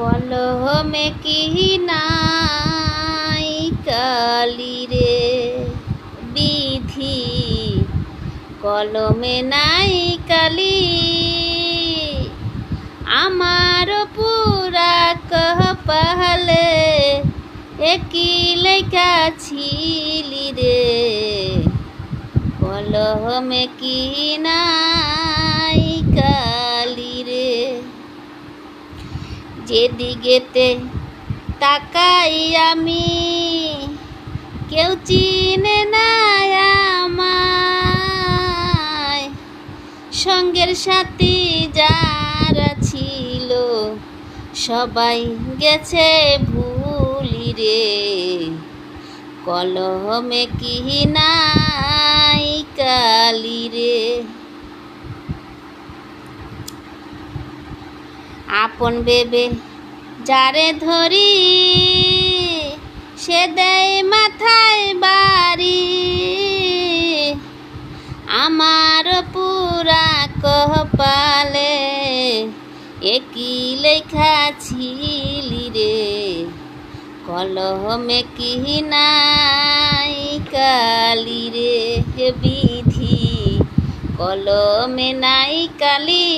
কলমে কি নাই কালি রে বিধি, কলমে নাই কালি। আমার পুরা কপালে একই লেখা ছিলি রে, কলমে কি নাই কালি রে। যেদিকেতে তাকাই আমি কেউ চিনে না আমায়, সঙ্গের সাথী যারা ছিল সবাই গেছে ভুলি রে, কলমে কি নাই কালি রে। আপন ভেবে যারে ধরি সে দেয় মাথায় বাড়ি, আমার পুরা কপালে একই লেখা ছিলি রে, কলমে কি নাই কালি রে বিধি, কলমে নাই কালি।